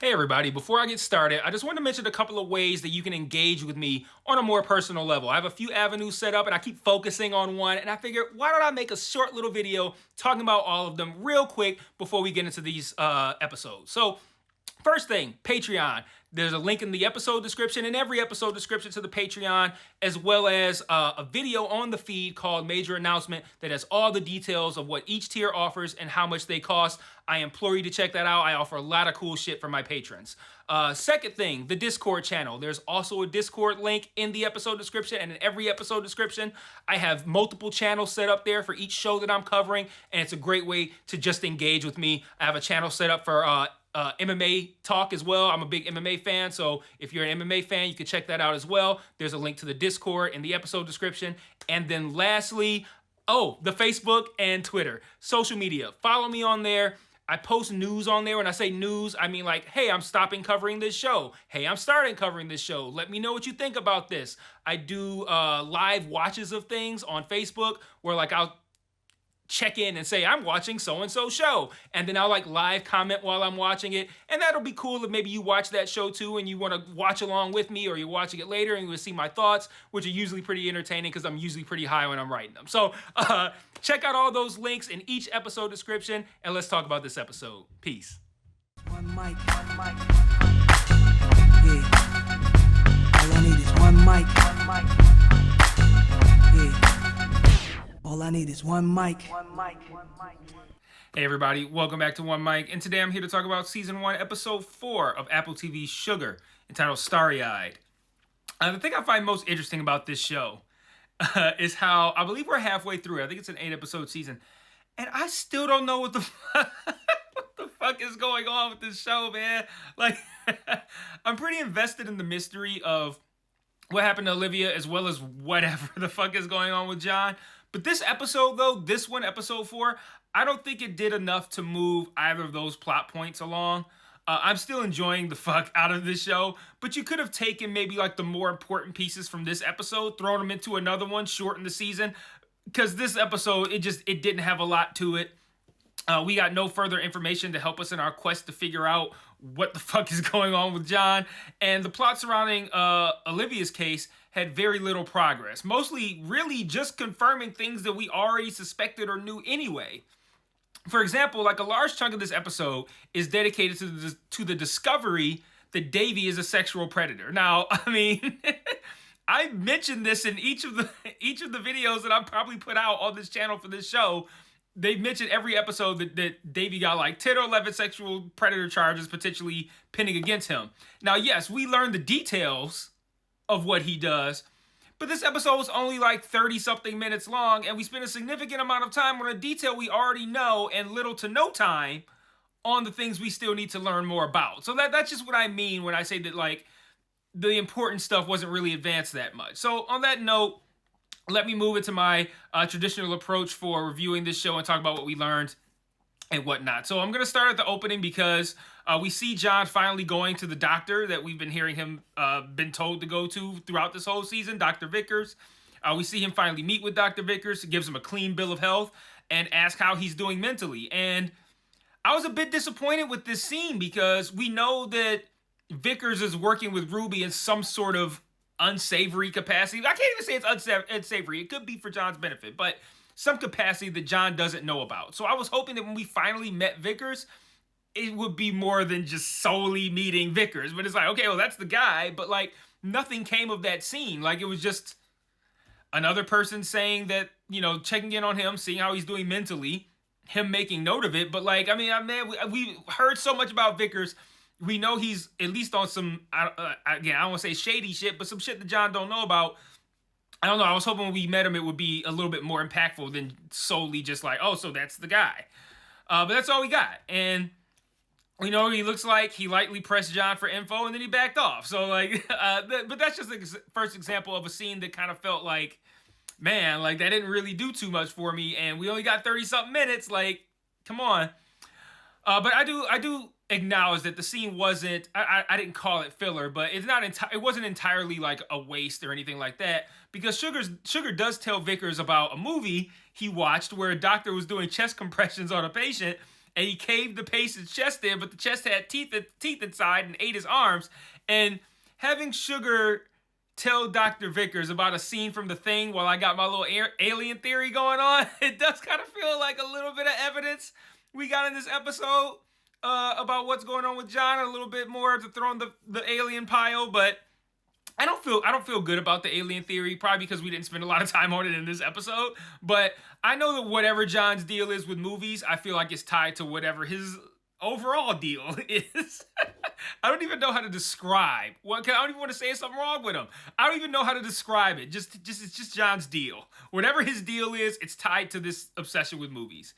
Hey everybody, before I get started, I just want to mention a couple of ways that you can engage with me on a more personal level. I have a few avenues set up and I keep focusing on one, and I figured, why don't I make a short little video talking about all of them real quick before we get into these episodes. So first thing, Patreon. There's a link in the episode description and every episode description to the Patreon, as well as a video on the feed called Major Announcement that has all the details of what each tier offers and how much they cost. I implore you to check that out. I offer a lot of cool shit for my patrons. Second thing, the Discord channel. There's also a Discord link in the episode description and in every episode description. I have multiple channels set up there for each show that I'm covering, and it's a great way to just engage with me. I have a channel set up for MMA talk as well. I'm a big MMA fan, so if you're an MMA fan, you can check that out as well. There's a link to the Discord in the episode description. And then lastly, the Facebook and Twitter. Social media. Follow me on there. I post news on there. When I say news, I mean like, hey, I'm stopping covering this show. Hey, I'm starting covering this show. Let me know what you think about this. I do live watches of things on Facebook where like I'll check in and say, I'm watching so-and-so show. And then I'll like live comment while I'm watching it. And that'll be cool if maybe you watch that show too and you want to watch along with me, or you're watching it later and you will see my thoughts, which are usually pretty entertaining because I'm usually pretty high when I'm writing them. So check out all those links in each episode description, and let's talk about this episode. Peace. One mic. Yeah. All I need is one mic. Yeah. All I need is one mic. Hey everybody, welcome back to One Mic, and today I'm here to talk about Season 1, Episode 4 of Apple TV's Sugar, entitled Starry-Eyed. The thing I find most interesting about this show is how, I believe we're halfway through it. I think it's an 8-episode season, and I still don't know what the fuck is going on with this show, man. Like, I'm pretty invested in the mystery of what happened to Olivia, as well as whatever the fuck is going on with John. But this episode, though, this one, episode 4, I don't think it did enough to move either of those plot points along. I'm still enjoying the fuck out of this show, but you could have taken maybe like the more important pieces from this episode, thrown them into another one, shortened the season, because this episode, it didn't have a lot to it. We got no further information to help us in our quest to figure out what the fuck is going on with John. And the plot surrounding Olivia's case had very little progress. Mostly really just confirming things that we already suspected or knew anyway. For example, like a large chunk of this episode is dedicated to the discovery that Davy is a sexual predator. Now, I mean, I mentioned this in each of the videos that I've probably put out on this channel for this show. They've mentioned every episode that Davy got like 10 or 11 sexual predator charges potentially pending against him. Now, yes, we learned the details of what he does, but this episode was only like 30-something minutes long, and we spent a significant amount of time on a detail we already know and little to no time on the things we still need to learn more about. So that's just what I mean when I say that like the important stuff wasn't really advanced that much. So on that note, let me move into my traditional approach for reviewing this show and talk about what we learned and whatnot. So I'm going to start at the opening because we see John finally going to the doctor that we've been hearing him been told to go to throughout this whole season, Dr. Vickers. We see him finally meet with Dr. Vickers, gives him a clean bill of health, and asks how he's doing mentally. And I was a bit disappointed with this scene because we know that Vickers is working with Ruby in some sort of unsavory capacity. I can't even say it's unsavory. It could be for John's benefit, but some capacity that John doesn't know about. So I was hoping that when we finally met Vickers, it would be more than just solely meeting Vickers. But it's like, okay, well, that's the guy, but like nothing came of that scene. Like it was just another person saying that, you know, checking in on him, seeing how he's doing mentally, him making note of it. But like, I mean, we heard so much about Vickers. We know he's at least on some, again, I don't want to say shady shit, but some shit that John don't know about. I don't know. I was hoping when we met him, it would be a little bit more impactful than solely just like, oh, so that's the guy. But that's all we got. And we know what he looks like. He lightly pressed John for info and then he backed off. So like, but that's just the first example of a scene that kind of felt like, man, like that didn't really do too much for me. And we only got 30-something minutes. Like, come on. But I do acknowledge that the scene wasn't, I didn't call it filler, but it wasn't entirely like a waste or anything like that, because Sugar does tell Vickers about a movie he watched where a doctor was doing chest compressions on a patient, and he caved the patient's chest in, but the chest had teeth inside and ate his arms. And having Sugar tell Dr. Vickers about a scene from The Thing while I got my little alien theory going on, it does kind of feel like a little bit of evidence we got in this episode about what's going on with John, a little bit more to throw in the alien pile, but I don't feel good about the alien theory, probably because we didn't spend a lot of time on it in this episode, but I know that whatever John's deal is with movies, I feel like it's tied to whatever his overall deal is. I don't even know how to describe. I don't even want to say something wrong with him. I don't even know how to describe it. It's just John's deal. Whatever his deal is, it's tied to this obsession with movies.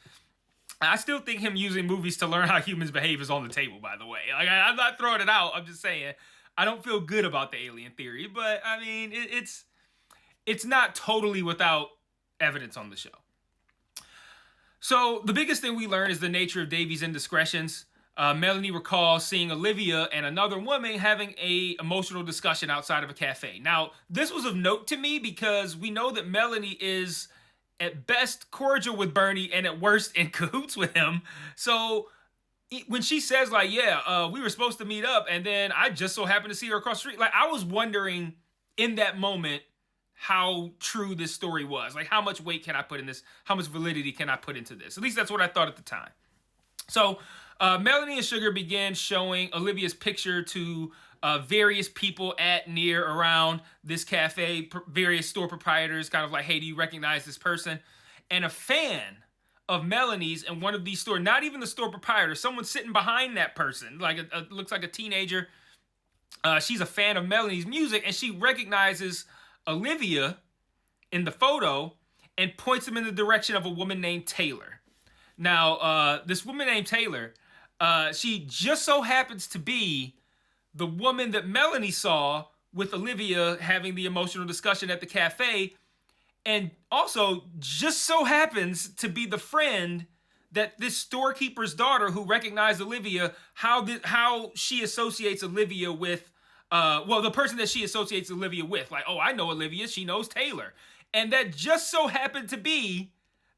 I still think him using movies to learn how humans behave is on the table, by the way. Like, I'm not throwing it out. I'm just saying I don't feel good about the alien theory, but I mean, it's not totally without evidence on the show. So the biggest thing we learn is the nature of Davy's indiscretions. Melanie recalls seeing Olivia and another woman having a emotional discussion outside of a cafe. Now, this was of note to me because we know that Melanie is at best cordial with Bernie and at worst in cahoots with him. So when she says like, we were supposed to meet up and then I just so happened to see her across the street, like I was wondering in that moment how true this story was. Like, how much weight can I put in this? How much validity can I put into this? At least that's what I thought at the time. So Melanie and Sugar began showing Olivia's picture to various people at, near, around this cafe, various store proprietors, kind of like, hey, do you recognize this person? And a fan of Melanie's in one of these stores, not even the store proprietor, someone sitting behind that person, like looks like a teenager. She's a fan of Melanie's music, and she recognizes Olivia in the photo and points him in the direction of a woman named Taylor. Now, this woman named Taylor, she just so happens to be the woman that Melanie saw with Olivia having the emotional discussion at the cafe, and also just so happens to be the friend that this storekeeper's daughter who recognized Olivia, how she associates Olivia with the person that she associates Olivia with. Like, oh, I know Olivia, she knows Taylor. And that just so happened to be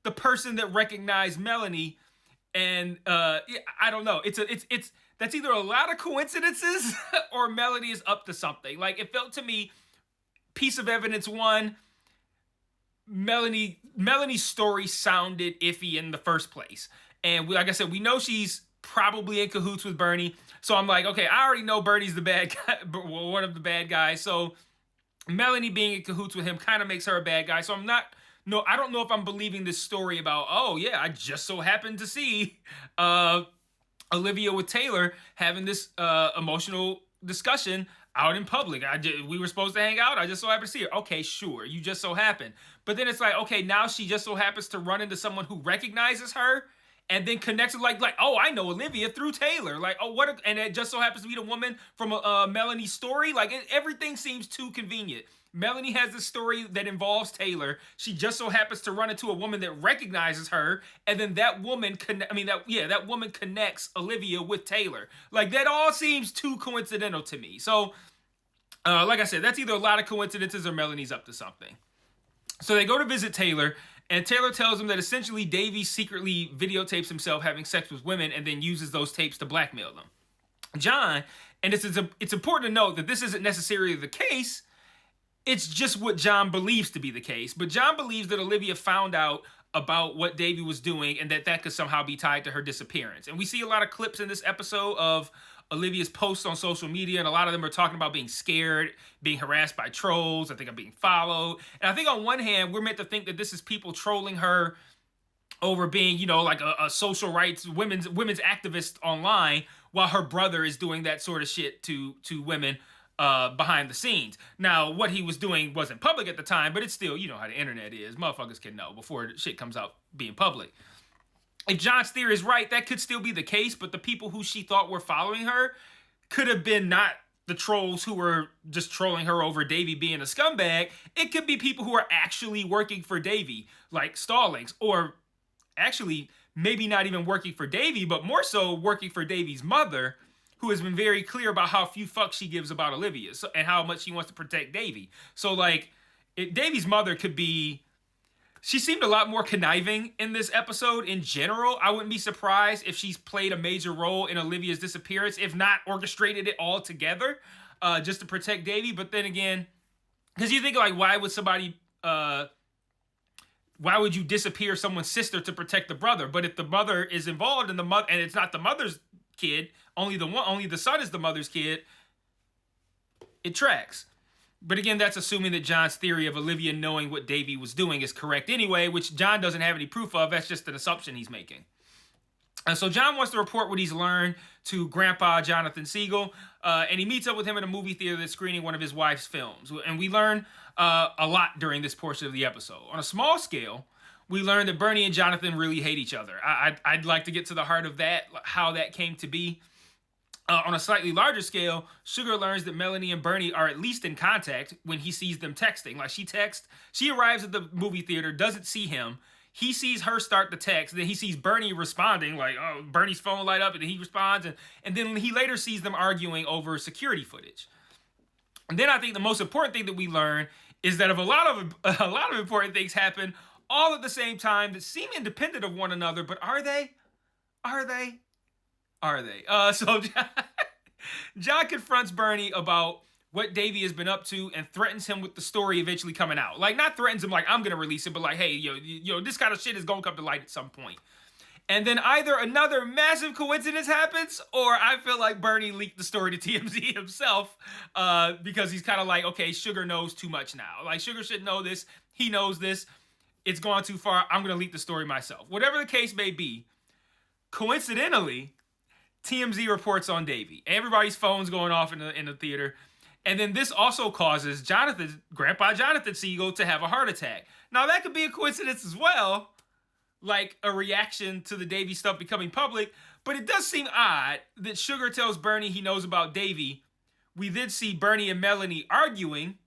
the person that recognized Melanie. And I don't know. It's that's either a lot of coincidences or Melanie is up to something. Like, it felt to me, piece of evidence one, Melanie's story sounded iffy in the first place. And like I said, we know she's probably in cahoots with Bernie. So I'm like, okay, I already know Bernie's the bad guy, one of the bad guys. So Melanie being in cahoots with him kind of makes her a bad guy. So I don't know if I'm believing this story about, oh yeah, I just so happened to see Olivia with Taylor having this emotional discussion out in public. We were supposed to hang out. I just so happened to see her. Okay, sure. You just so happened. But then it's like, okay, now she just so happens to run into someone who recognizes her and then connects it like, oh, I know Olivia through Taylor. Like, oh, and it just so happens to be the woman from Melanie's story. Like, everything seems too convenient. Melanie has this story that involves Taylor. She just so happens to run into a woman that recognizes her, and then that woman that woman connects Olivia with Taylor. Like, that all seems too coincidental to me. So, like I said, that's either a lot of coincidences or Melanie's up to something. So they go to visit Taylor, and Taylor tells him that essentially Davy secretly videotapes himself having sex with women and then uses those tapes to blackmail them. John, and it's important to note that this isn't necessarily the case. It's just what John believes to be the case. But John believes that Olivia found out about what Davy was doing and that could somehow be tied to her disappearance. And we see a lot of clips in this episode of Olivia's posts on social media, and a lot of them are talking about being scared, being harassed by trolls. I think I'm being followed. And I think on one hand, we're meant to think that this is people trolling her over being, like a social rights, women's activist online, while her brother is doing that sort of shit to women behind the scenes. Now, what he was doing wasn't public at the time, but it's still, you know how the internet is. Motherfuckers can know before shit comes out being public. If John's theory is right, that could still be the case, but the people who she thought were following her could have been not the trolls who were just trolling her over Davy being a scumbag. It could be people who are actually working for Davy, like Stallings, or actually maybe not even working for Davy, but more so working for Davy's mother, who has been very clear about how few fucks she gives about Olivia and how much she wants to protect Davy. So, like, Davy's mother could be She seemed a lot more conniving in this episode in general. I wouldn't be surprised if she's played a major role in Olivia's disappearance, if not orchestrated it all together, just to protect Davy. But then again, because you think like, why would you disappear someone's sister to protect the brother? But if the mother is involved in the mother, and it's not the mother's kid, only the son is the mother's kid, it tracks. But again, that's assuming that John's theory of Olivia knowing what Davy was doing is correct anyway, which John doesn't have any proof of. That's just an assumption he's making. And so John wants to report what he's learned to Grandpa Jonathan Siegel, and he meets up with him in a movie theater that's screening one of his wife's films. And we learn a lot during this portion of the episode. On a small scale, we learn that Bernie and Jonathan really hate each other. I'd like to get to the heart of that, how that came to be. On a slightly larger scale, Sugar learns that Melanie and Bernie are at least in contact when he sees them texting. Like she arrives at the movie theater, doesn't see him. He sees her start the text, then he sees Bernie responding, like, oh, Bernie's phone light up, and he responds, and then he later sees them arguing over security footage. And then I think the most important thing that we learn is that a lot of important things happen all at the same time that seem independent of one another, but are they? So John confronts Bernie about what Davy has been up to and threatens him with the story eventually coming out. Like, not threatens him like, I'm going to release it, but like, hey, yo, this kind of shit is going to come to light at some point. And then either another massive coincidence happens, or I feel like Bernie leaked the story to TMZ himself, because he's kind of like, okay, Sugar knows too much now. Like, Sugar should know this. He knows this. It's gone too far. I'm going to leak the story myself. Whatever the case may be, coincidentally, TMZ reports on Davy. Everybody's phone's going off in the theater. And then this also causes Grandpa Jonathan Siegel to have a heart attack. Now, that could be a coincidence as well, like a reaction to the Davy stuff becoming public, but it does seem odd that Sugar tells Bernie he knows about Davy. We then see Bernie and Melanie arguing.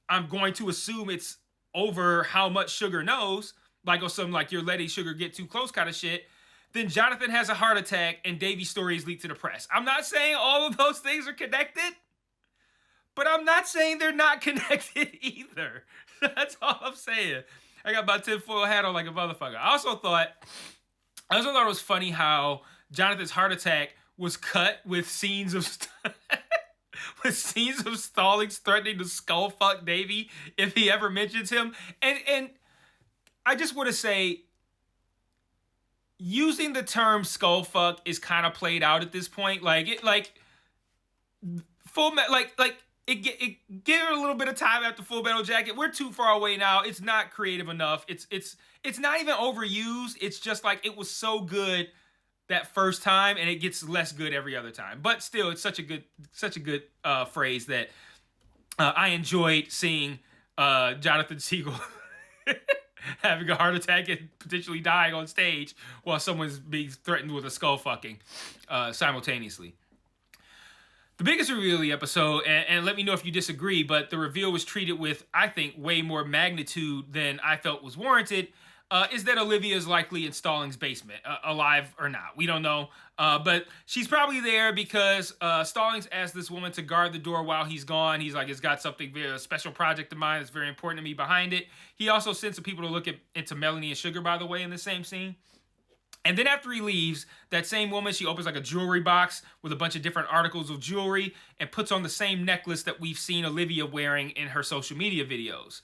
I'm going to assume it's over how much Sugar knows, like or some like you're letting Sugar get too close kind of shit. Then Jonathan has a heart attack and Davy's story is leaked to the press. I'm not saying all of those things are connected, but I'm not saying they're not connected either. That's all I'm saying. I got my tinfoil hat on like a motherfucker. I also thought it was funny how Jonathan's heart attack was cut with scenes of Stallings threatening to skull fuck Davy if he ever mentions him. And I just want to say, using the term skull fuck is kind of played out at this point. It give it a little bit of time after Full Metal Jacket. We're too far away now. It's not creative enough. It's not even overused. It's just like it was so good that first time, and it gets less good every other time. But still, it's such a good phrase that I enjoyed seeing Jonathan Siegel having a heart attack and potentially dying on stage while someone's being threatened with a skull fucking simultaneously. The biggest reveal of the episode, and let me know if you disagree, but the reveal was treated with, I think, way more magnitude than I felt was warranted, is that Olivia is likely in Stallings' basement, alive or not. We don't know, but she's probably there because Stallings asked this woman to guard the door while he's gone. He's like, it's got something, a special project of mine that's very important to me behind it. He also sent some people to look into Melanie and Sugar, by the way, in the same scene. And then after he leaves, that same woman, she opens like a jewelry box with a bunch of different articles of jewelry and puts on the same necklace that we've seen Olivia wearing in her social media videos.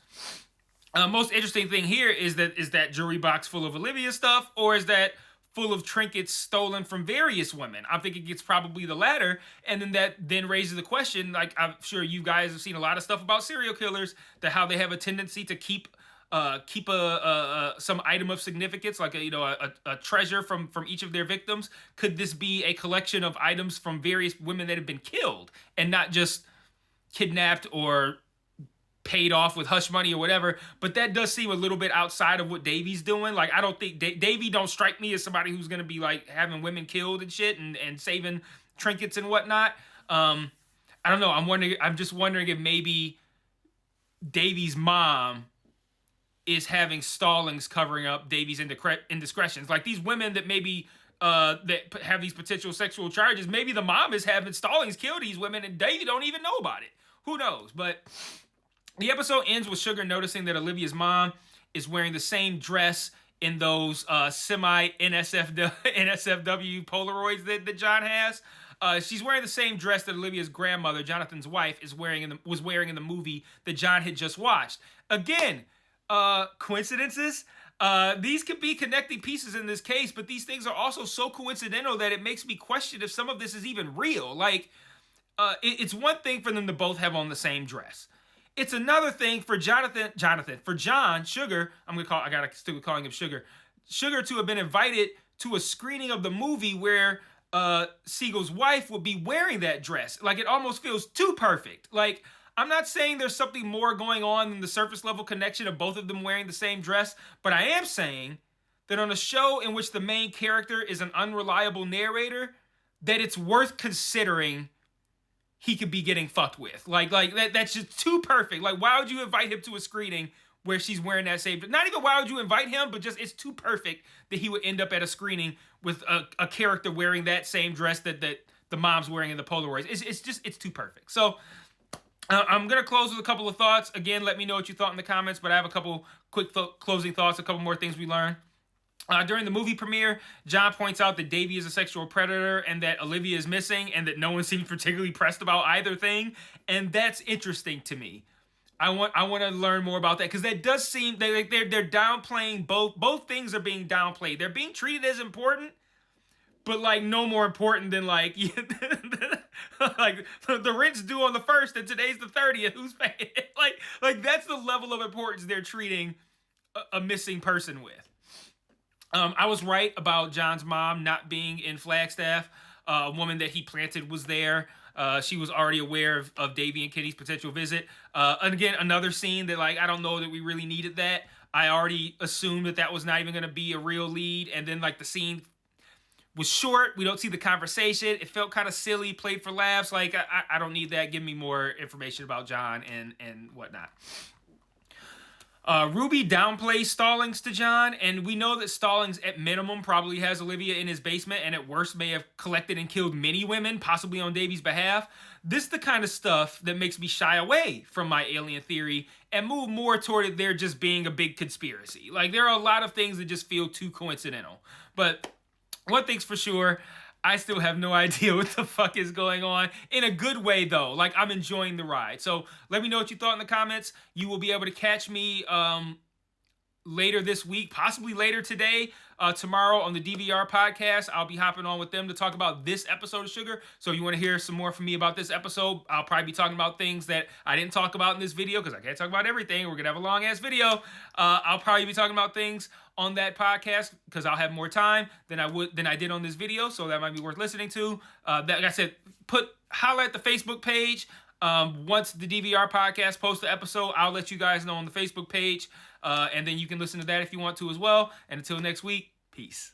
Most interesting thing here is that jewelry box full of Olivia stuff, or is that full of trinkets stolen from various women? I'm thinking it's probably the latter. And then that raises the question, like I'm sure you guys have seen a lot of stuff about serial killers, that how they have a tendency to keep some item of significance, like a treasure from each of their victims. Could this be a collection of items from various women that have been killed and not just kidnapped or paid off with hush money or whatever? But that does seem a little bit outside of what Davy's doing. Like, I don't think Davy don't strike me as somebody who's gonna be like having women killed and shit and saving trinkets and whatnot. I don't know. I'm just wondering if maybe Davy's mom is having Stallings covering up Davy's indiscretions. Like, these women that maybe that have these potential sexual charges, maybe the mom is having Stallings kill these women and Davy don't even know about it. Who knows? But the episode ends with Sugar noticing that Olivia's mom is wearing the same dress in those semi NSFW Polaroids that John has. She's wearing the same dress that Olivia's grandmother, Jonathan's wife, was wearing in the movie that John had just watched. Again, coincidences. These could be connecting pieces in this case, but these things are also so coincidental that it makes me question if some of this is even real. Like, it's one thing for them to both have on the same dress. It's another thing for John, Sugar, I gotta still calling him Sugar to have been invited to a screening of the movie where Siegel's wife would be wearing that dress. Like, it almost feels too perfect. Like, I'm not saying there's something more going on than the surface level connection of both of them wearing the same dress, but I am saying that on a show in which the main character is an unreliable narrator, that it's worth considering he could be getting fucked with. Like that's just too perfect. Like, why would you invite him to a screening where she's wearing that same, not even why would you invite him, but just it's too perfect that he would end up at a screening with a character wearing that same dress that the mom's wearing in the Polaroids. It's too perfect. So I'm going to close with a couple of thoughts. Again, let me know what you thought in the comments, but I have a couple quick closing thoughts, a couple more things we learned. During the movie premiere, John points out that Davy is a sexual predator and that Olivia is missing and that no one seems particularly pressed about either thing. And that's interesting to me. I want to learn more about that because that does seem they're downplaying both things are being downplayed. They're being treated as important, but like no more important than like like the rent's due on the 1st and today's the 30th. Who's paying it? Like that's the level of importance they're treating a missing person with. I was right about John's mom not being in Flagstaff. A woman that he planted was there. She was already aware of Davy and Kitty's potential visit. And again, another scene that like I don't know that we really needed that. I already assumed that was not even going to be a real lead. And then like the scene was short. We don't see the conversation. It felt kind of silly, played for laughs. Like I don't need that. Give me more information about John and whatnot. Ruby downplays Stallings to John, and we know that Stallings at minimum probably has Olivia in his basement and at worst may have collected and killed many women, possibly on Davy's behalf. This is the kind of stuff that makes me shy away from my alien theory and move more toward it there just being a big conspiracy. Like, there are a lot of things that just feel too coincidental. But one thing's for sure, I still have no idea what the fuck is going on. In a good way, though. Like, I'm enjoying the ride. So let me know what you thought in the comments. You will be able to catch me later this week, possibly later today, tomorrow on the DVR Podcast. I'll be hopping on with them to talk about this episode of Sugar. So you want to hear some more from me about this episode, I'll probably be talking about things that I didn't talk about in this video because I can't talk about everything. We're going to have a long-ass video. I'll probably be talking about things on that podcast because I'll have more time than I did on this video, so that might be worth listening to. Like I said, holla at the Facebook page. Once the DVR Podcast posts the episode, I'll let you guys know on the Facebook page, and then you can listen to that if you want to as well. And until next week, peace.